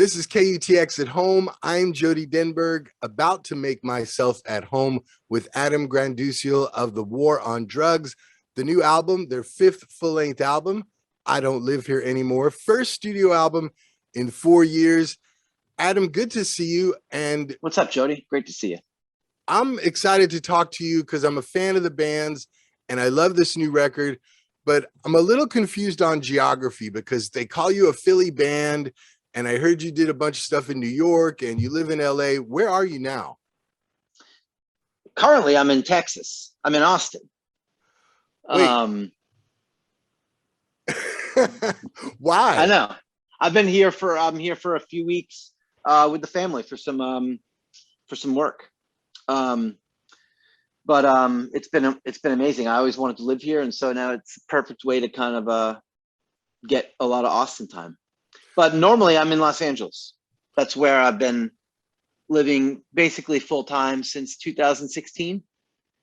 This is KUTX at home. I'm Jody Denberg, about to make myself at home with Adam Granduciel of The War on Drugs. The new album, their fifth full-length album, I Don't Live Here Anymore. First studio album in 4 years. Adam, good to see you. And what's up, Jody? Great to see you. I'm excited to talk to you because I'm a fan of the bands and I love this new record, but I'm a little confused on geography because they call you a Philly band. And I heard you did a bunch of stuff in New York and you live in LA. Where are you now? Currently, I'm in Texas. I'm in Austin. Wait. Why? I know. I'm here for a few weeks with the family for some work. But it's been amazing. I always wanted to live here, and so now it's a perfect way to kind of get a lot of Austin time. But normally I'm in Los Angeles. That's where I've been living basically full time since 2016.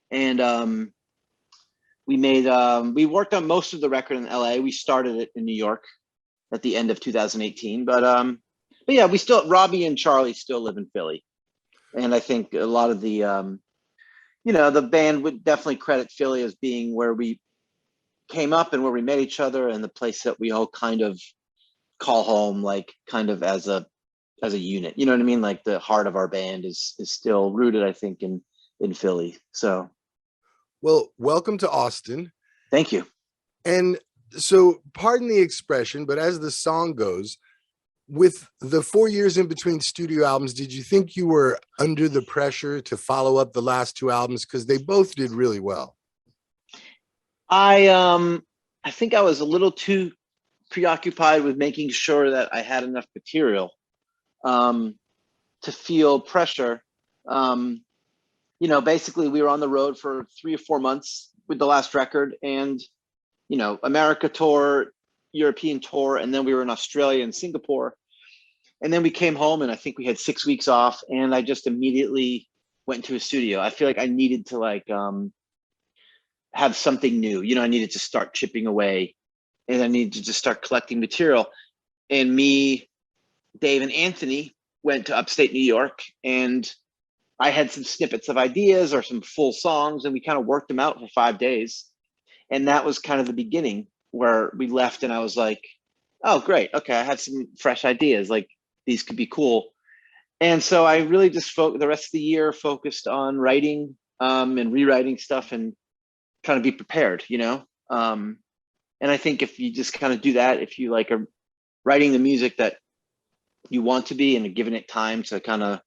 And we worked on most of the record in LA. We started it in New York at the end of 2018. But yeah, Robbie and Charlie still live in Philly. And I think a lot of the the band would definitely credit Philly as being where we came up and where we met each other and the place that we all kind of call home, like kind of as a unit, you know what I mean? Like the heart of our band is still rooted, I think, in Philly. So, well, welcome to Austin. Thank you. And so, pardon the expression, but as the song goes, with the 4 years in between studio albums, did you think you were under the pressure to follow up the last two albums because they both did really well? I think I was a little too preoccupied with making sure that I had enough material to feel pressure. Basically we were on the road for 3 or 4 months with the last record, and America tour, European tour, and then we were in Australia and Singapore, and then we came home and I think we had 6 weeks off, and I just immediately went to a studio. I feel like I needed to have something new. I needed to start chipping away, and I needed to just start collecting material. And me, Dave, and Anthony went to upstate New York, and I had some snippets of ideas or some full songs, and we kind of worked them out for 5 days. And that was kind of the beginning where we left, and I was like, oh, great. Okay, I have some fresh ideas. Like, these could be cool. And so I really just the rest of the year focused on writing and rewriting stuff and trying to be prepared, And I think if you just kind of do that, if you are writing the music that you want to be and giving it time to kind of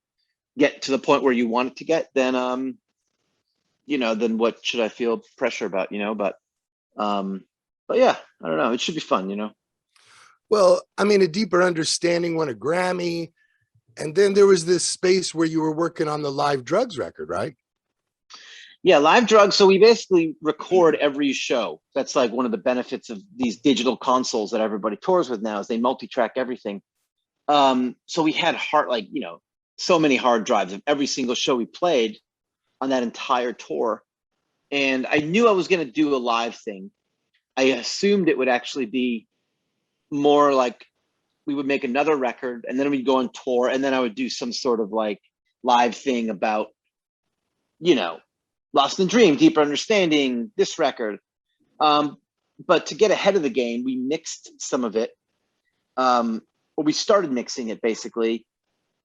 get to the point where you want it to get, then, then what should I feel pressure about, But yeah, I don't know. It should be fun, Well, I mean, a deeper understanding won a Grammy. And then there was this space where you were working on the Live Drugs record, right? Yeah, Live Drugs. So we basically record every show. That's like one of the benefits of these digital consoles that everybody tours with now, is they multi-track everything. So we had so many hard drives of every single show we played on that entire tour. And I knew I was going to do a live thing. I assumed it would actually be more like we would make another record and then we'd go on tour, and then I would do some sort of live thing about, Lost in Dream, Deeper Understanding, this record. But to get ahead of the game, we mixed some of it. Or we started mixing it basically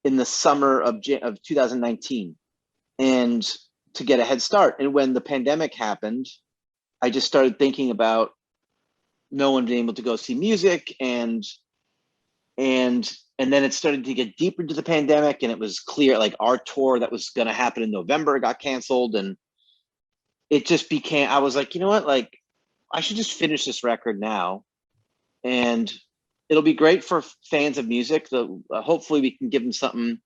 in the summer of 2019, and to get a head start. And when the pandemic happened, I just started thinking about no one being able to go see music, and then it started to get deeper into the pandemic, and it was clear our tour that was going to happen in November got canceled, and it just became, I was like, you know what, I should just finish this record now, and it'll be great for fans of music. Hopefully we can give them something,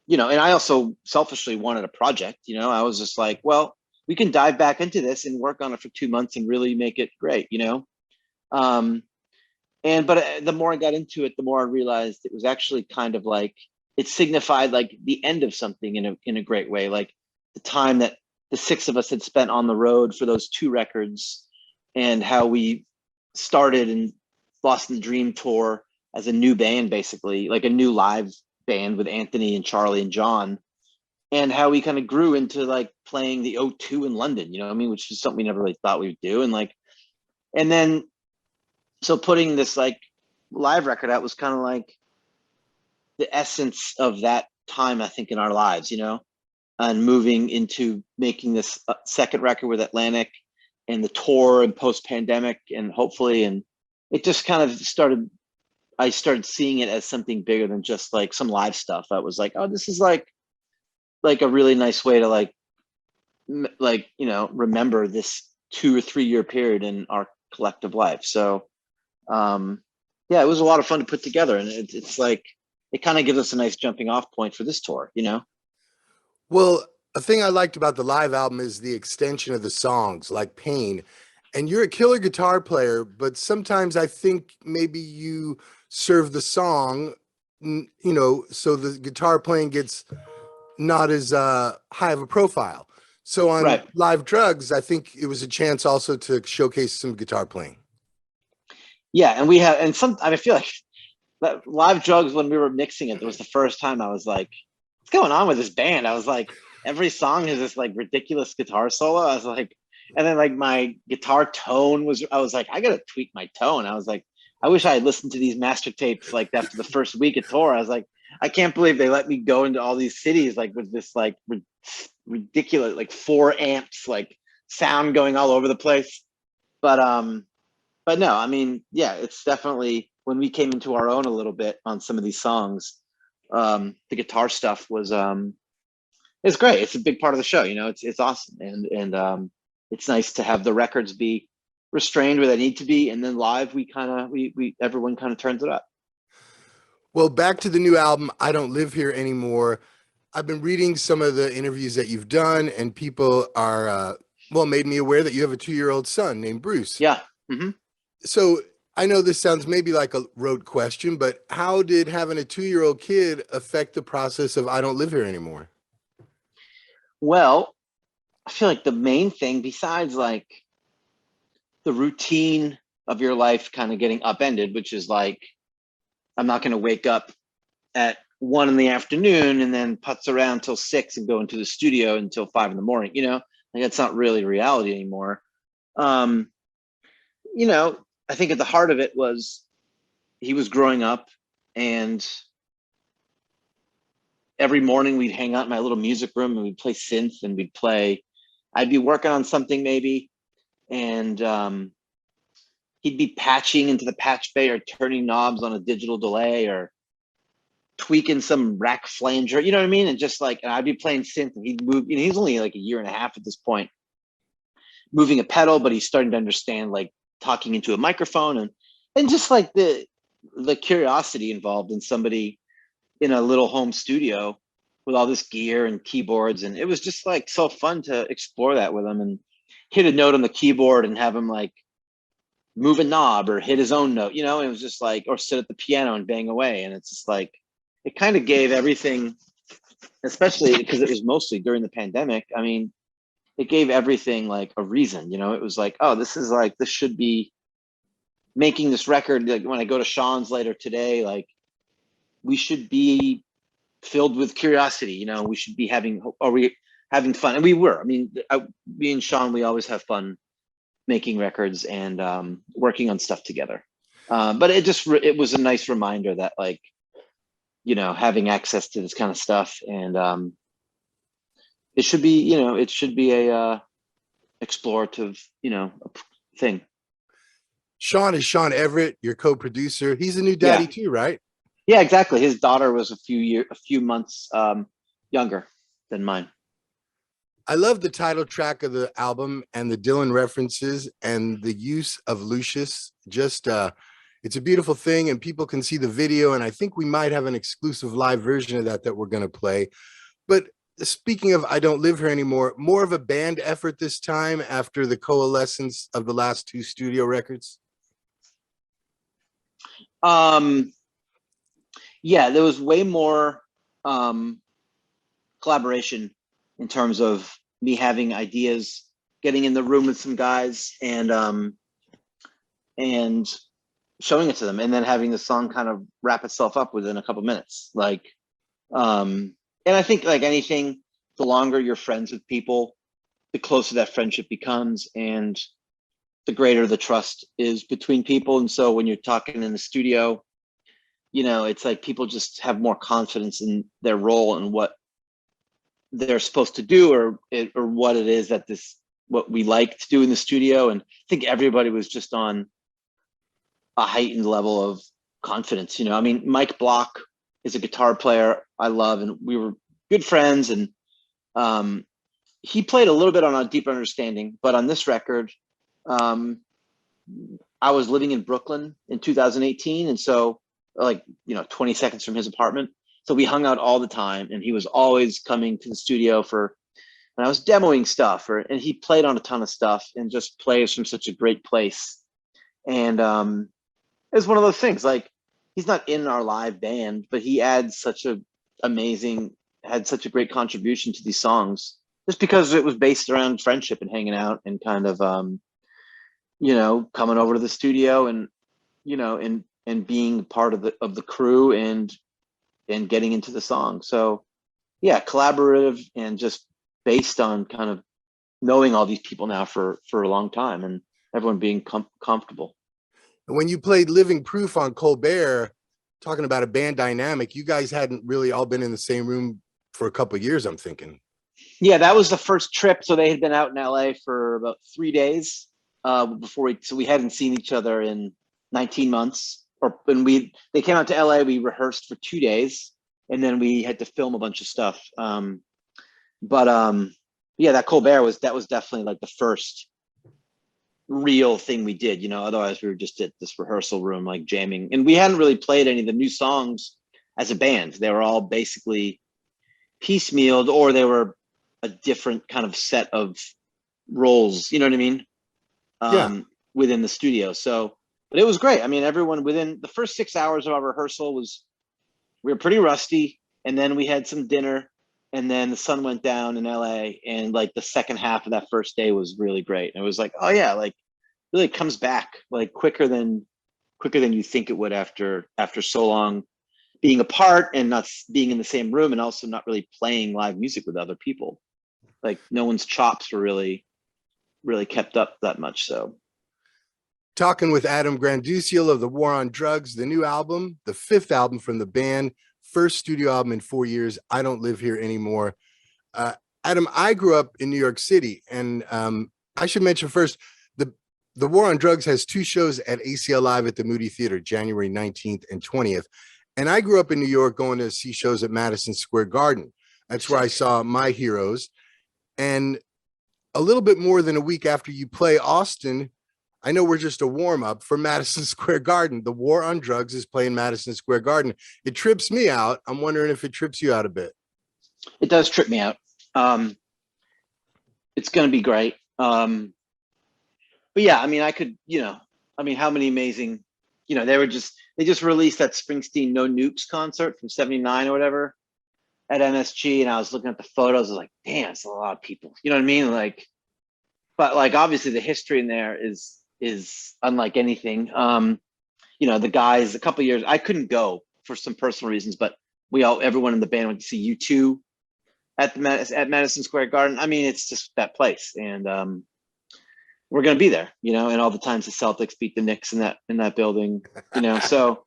and I also selfishly wanted a project, I was just like, well, we can dive back into this and work on it for 2 months and really make it great, But the more I got into it, the more I realized it was actually kind of it signified the end of something in a great way, the time that the 6 of us had spent on the road for those 2 records, and how we started and Lost in the Dream tour as a new band, basically, like a new live band with Anthony and Charlie and John, and how we kind of grew into like playing the O2 in London, you know what I mean? Which is something we never really thought we would do. And like, and then, so putting this like live record out was kind of like the essence of that time, I think, in our lives, you know, and moving into making this second record with Atlantic and the tour and post-pandemic and hopefully, and it just kind of started, I started seeing it as something bigger than just like some live stuff. I was like, oh, this is like a really nice way to like, you know, remember this 2 or 3 year period in our collective life. So yeah, it was a lot of fun to put together, and it's like, it kind of gives us a nice jumping off point for this tour, you know? Well, a thing I liked about the live album is the extension of the songs, like Pain. And you're a killer guitar player, but sometimes I think maybe you serve the song, you know, so the guitar playing gets not as high of a profile. So on Right. Live Drugs, I think it was a chance also to showcase some guitar playing. Yeah, and we have, and some, I feel like that Live Drugs, when we were mixing it, it was the first time I was like, what's going on with this band? I was like, every song has this like ridiculous guitar solo. I was like, and then like my guitar tone was, I was like, I gotta tweak my tone. I was like, I wish I had listened to these master tapes like after the first week of tour. I was like, I can't believe they let me go into all these cities like with this like ridiculous like 4 amps like sound going all over the place. But no, I mean, yeah, it's definitely, when we came into our own a little bit on some of these songs, the guitar stuff was it's great. It's a big part of the show, you know. It's awesome, and it's nice to have the records be restrained where they need to be, and then live we kind of we everyone kind of turns it up. Well, back to the new album, I Don't Live Here Anymore. I've been reading some of the interviews that you've done, and people are, well, made me aware that you have a 2-year-old son named Bruce. Yeah. Mm-hmm. So I know this sounds maybe like a rote question, but how did having a 2-year-old kid affect the process of I Don't Live Here Anymore? Well, I feel like the main thing, besides like the routine of your life kind of getting upended, which is like, I'm not going to wake up at 1 in the afternoon and then putz around till 6 and go into the studio until 5 in the morning, you know, like that's not really reality anymore. You know, I think at the heart of it was he was growing up, and every morning we'd hang out in my little music room and we'd play synth and I'd be working on something maybe, and he'd be patching into the patch bay or turning knobs on a digital delay or tweaking some rack flanger, you know what I mean? And just like, and I'd be playing synth and he'd move, you know, he's only like 1.5 years at this point, moving a pedal, but he's starting to understand like talking into a microphone, and just like the curiosity involved in somebody in a little home studio with all this gear and keyboards. And it was just like so fun to explore that with him and hit a note on the keyboard and have him like move a knob or hit his own note, you know. And it was just like, or sit at the piano and bang away. And it's just like, it kind of gave everything, especially because it was mostly during the pandemic. I mean, it gave everything like a reason, you know. It was like, oh, this is like, this should be making this record. Like when I go to Sean's later today, like we should be filled with curiosity, you know. We should be having, are we having fun? And we were. I mean, me and Sean, we always have fun making records and working on stuff together. But it was a nice reminder that like, you know, having access to this kind of stuff, and it should be, you know, it should be a explorative, you know, thing. Sean is Sean Everett, your co-producer. He's a new daddy too, right? Yeah, exactly. His daughter was a few months younger than mine. I love the title track of the album and the Dylan references and the use of Lucius. Just it's a beautiful thing, and people can see the video, and I think we might have an exclusive live version of that we're going to play. But speaking of I Don't Live Here Anymore, more of a band effort this time after the coalescence of the last 2 studio records? Yeah, there was way more collaboration in terms of me having ideas, getting in the room with some guys, and showing it to them, and then having the song kind of wrap itself up within a couple minutes. Like, and I think like anything, the longer you're friends with people, the closer that friendship becomes, and the greater the trust is between people. And so when you're talking in the studio, you know, it's like people just have more confidence in their role and what they're supposed to do, or what it is that what we like to do in the studio. And I think everybody was just on a heightened level of confidence. You know, I mean, Mike Block is a guitar player I love, and we were good friends. And he played a little bit on A Deeper Understanding, but on this record, I was living in Brooklyn in 2018. And so, like, you know, 20 seconds from his apartment. So we hung out all the time, and he was always coming to the studio for when I was demoing stuff, and he played on a ton of stuff and just plays from such a great place. And it's one of those things, like, he's not in our live band, but he adds such a had such a great contribution to these songs, just because it was based around friendship and hanging out and kind of, you know, coming over to the studio and, you know, and being part of the crew and getting into the song. So yeah, collaborative and just based on kind of knowing all these people now for a long time, and everyone being comfortable. And when you played Living Proof on Colbert, talking about a band dynamic, you guys hadn't really all been in the same room for a couple of years, I'm thinking. Yeah, that was the first trip. So they had been out in LA for about 3 days before so we hadn't seen each other in 19 months. Or when they came out to LA, we rehearsed for 2 days, and then we had to film a bunch of stuff. Yeah, that Colbert was definitely like the first real thing we did, you know. Otherwise we were just at this rehearsal room, like jamming, and we hadn't really played any of the new songs as a band. They were all basically piecemealed, or they were a different kind of set of roles, you know what I mean? Within the studio. So, but it was great. I mean, everyone within the first 6 hours of our rehearsal we were pretty rusty, and then we had some dinner, and then the sun went down in LA, and like the second half of that first day was really great. And it was like, oh yeah, like really comes back like quicker than you think it would after so long being apart and not being in the same room, and also not really playing live music with other people. Like no one's chops were really kept up that much. So talking with Adam Granduciel of the War on Drugs, the new album, the 5th album from the band, first studio album in 4 years, I Don't Live Here Anymore. Adam, I grew up in New York City, and I should mention first, the War on Drugs has 2 shows at ACL Live at the Moody Theater, January 19th and 20th. And I grew up in New York going to see shows at Madison Square Garden. That's where I saw my heroes. And a little bit more than a week after you play Austin, I know we're just a warm-up for Madison Square Garden. The War on Drugs is playing Madison Square Garden. It trips me out. I'm wondering if it trips you out a bit. It does trip me out. It's going to be great. But yeah, I mean, I could, you know, I mean, how many amazing, you know, they just released that Springsteen No Nukes concert from '79 or whatever at MSG. And I was looking at the photos. I was like, damn, it's a lot of people. You know what I mean? Like, but like, obviously the history in there is unlike anything. You know, the guys, a couple of years, I couldn't go for some personal reasons, but everyone in the band went to see U2 at Madison Square Garden. I mean, it's just that place. And, we're going to be there, you know, and all the times the Celtics beat the Knicks in that building, you know, so,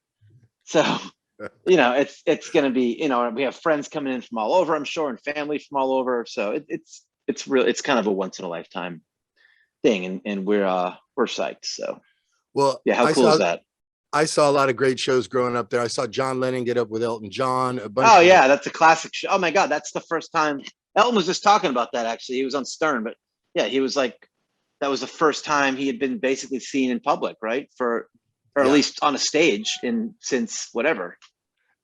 you know, it's going to be, you know, we have friends coming in from all over, I'm sure, and family from all over. So it's really, it's kind of a once in a lifetime thing. And we're psyched. So, well, yeah. How cool is that? I saw a lot of great shows growing up there. I saw John Lennon get up with Elton John. Oh yeah. That's a classic show. Oh my God. That's the first time. Elton was just talking about that. Actually, he was on Stern, but yeah, he was like, that was the first time he had been basically seen in public, right? Or at least on a stage since whatever.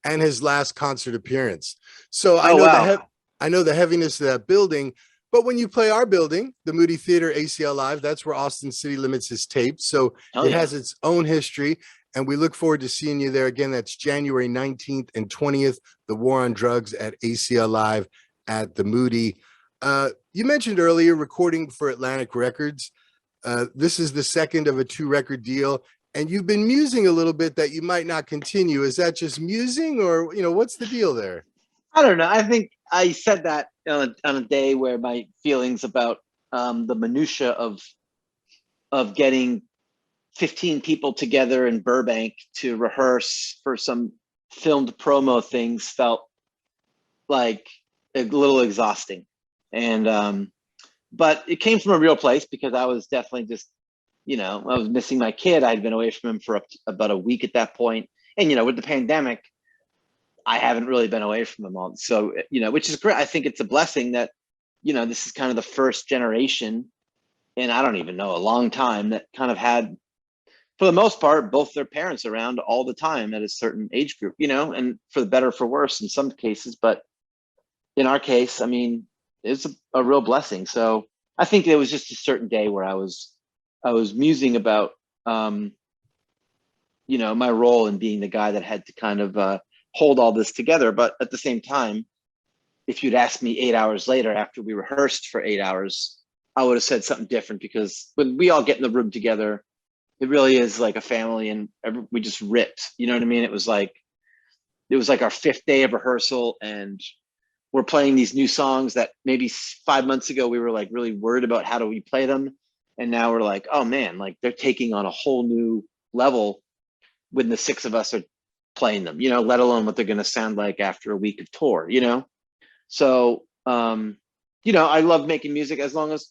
And his last concert appearance. So I know the heaviness of that building, but when you play our building, the Moody Theater ACL Live, that's where Austin City Limits is taped. So it has its own history, and we look forward to seeing you there again. That's January 19th and 20th, the War on Drugs at ACL Live at the Moody. You mentioned earlier recording for Atlantic Records. This is the second of a 2-record deal. And you've been musing a little bit that you might not continue. Is that just musing, or what's the deal there? I don't know. I think I said that on a day where my feelings about the minutia of getting 15 people together in Burbank to rehearse for some filmed promo things felt like a little exhausting. And but it came from a real place, because I was definitely just, I was missing my kid. I'd been away from him for about a week at that point. And, with the pandemic, I haven't really been away from them all. So, which is great. I think it's a blessing that, this is kind of the first generation, and I don't even know, a long time, that kind of had, for the most part, both their parents around all the time at a certain age group, and for the better or for worse in some cases. But in our case, I mean, it's a real blessing. So I think it was just a certain day where I was musing about, my role in being the guy that had to kind of hold all this together. But at the same time, if you'd asked me 8 hours later after we rehearsed for 8 hours, I would have said something different, because when we all get in the room together, it really is like a family, and we just ripped, you know what I mean? It was like our 5th day of rehearsal, and we're playing these new songs that maybe 5 months ago we were like really worried about how do we play them. And now we're like, oh man, like they're taking on a whole new level when the 6 of us are playing them, let alone what they're going to sound like after a week of tour, So, I love making music, as long as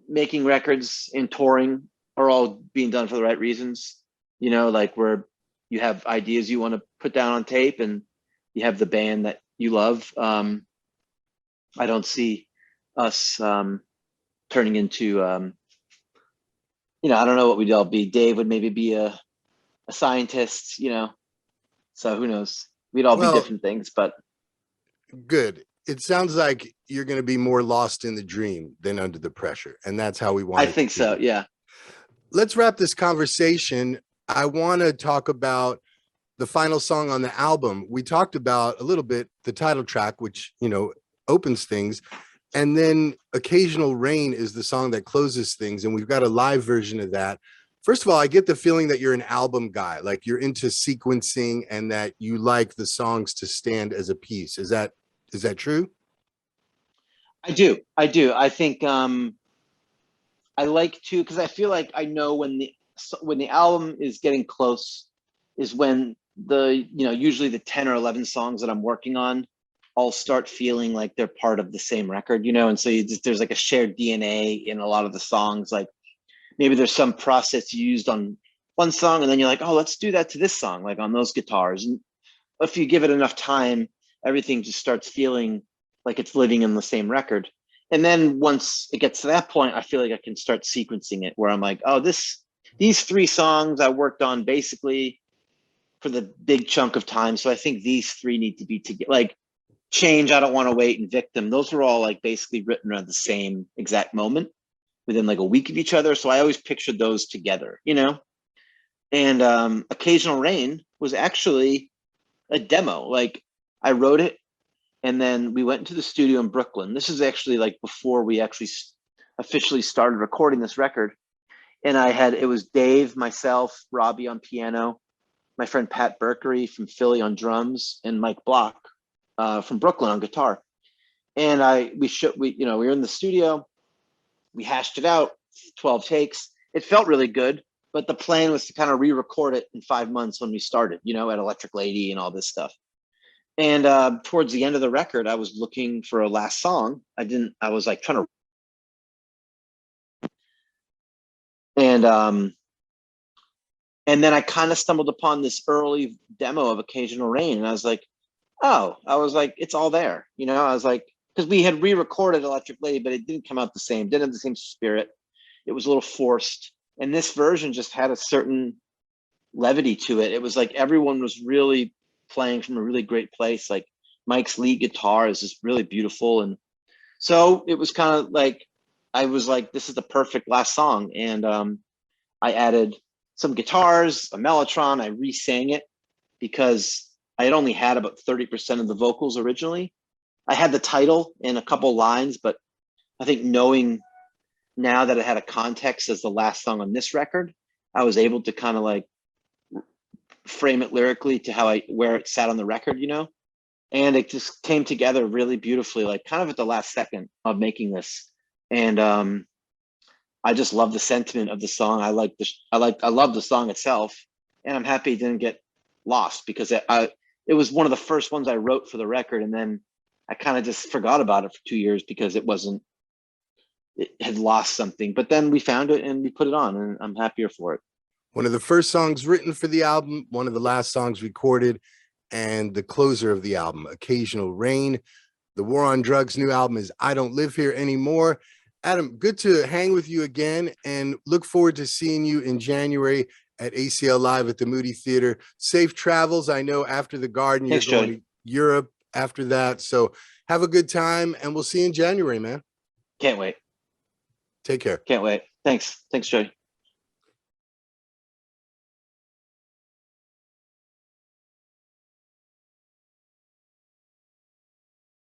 making records and touring are all being done for the right reasons, like where you have ideas you want to put down on tape and you have the band that you love. I don't see us turning into, I don't know what we'd all be. Dave would maybe be a scientist, so who knows? We'd all be different things, but. Good. It sounds like you're going to be more lost in the dream than under the pressure. And that's how we want I think so. Yeah. Let's wrap this conversation. I want to talk about the final song on the album. We talked about a little bit the title track, which, opens things. And then Occasional Rain is the song that closes things. And we've got a live version of that. First of all, I get the feeling that you're an album guy, like you're into sequencing and that you like the songs to stand as a piece. Is that true? I do. I think I like to, because I feel like I know when the album is getting close is when usually the 10 or 11 songs that I'm working on all start feeling like they're part of the same record, and so there's like a shared DNA in a lot of the songs. Like maybe there's some process used on one song, and then you're like, oh, let's do that to this song, like on those guitars. And if you give it enough time, everything just starts feeling like it's living in the same record. And then once it gets to that point, I feel like I can start sequencing it, where I'm like, oh, these 3 songs I worked on basically for the big chunk of time. So I think these 3 need to be together. Like Change, I Don't Want to Wait, and Victim, those were all like basically written around the same exact moment within like a week of each other. So I always pictured those together, And Occasional Rain was actually a demo. Like I wrote it, and then we went into the studio in Brooklyn. This is actually like before we actually officially started recording this record. And it was Dave, myself, Robbie on piano, my friend Pat Berkery from Philly on drums, and Mike Block from Brooklyn on guitar. And we were in the studio, we hashed it out, 12 takes. It felt really good, but the plan was to kind of re-record it in 5 months when we started, at Electric Lady and all this stuff. And towards the end of the record, I was looking for a last song. I was like trying to, and then I kind of stumbled upon this early demo of Occasional Rain. And I was like, it's all there. I was like, because we had re-recorded Electric Lady, but it didn't come out the same, didn't have the same spirit. It was a little forced. And this version just had a certain levity to it. It was like everyone was really playing from a really great place. Like Mike's lead guitar is just really beautiful. And so it was kind of like, I was like, this is the perfect last song. And I added some guitars, a mellotron. I re-sang it because I had only had about 30% of the vocals originally. I had the title and a couple lines, but I think knowing now that it had a context as the last song on this record, I was able to kind of like frame it lyrically to where it sat on the record, and it just came together really beautifully, like kind of at the last second of making this. And I just love the sentiment of the song. I love the song itself, and I'm happy it didn't get lost, because it was one of the first ones I wrote for the record, and then I kind of just forgot about it for 2 years because it had lost something. But then we found it and we put it on, and I'm happier for it. One of the first songs written for the album, one of the last songs recorded, and the closer of the album, Occasional Rain. The War on Drugs new album is I Don't Live Here Anymore. Adam, good to hang with you again, and look forward to seeing you in January at ACL Live at the Moody Theater. Safe travels. I know after the Garden, you're going to Europe after that. So have a good time, and we'll see you in January, man. Can't wait. Take care. Can't wait. Thanks. Thanks, Jody.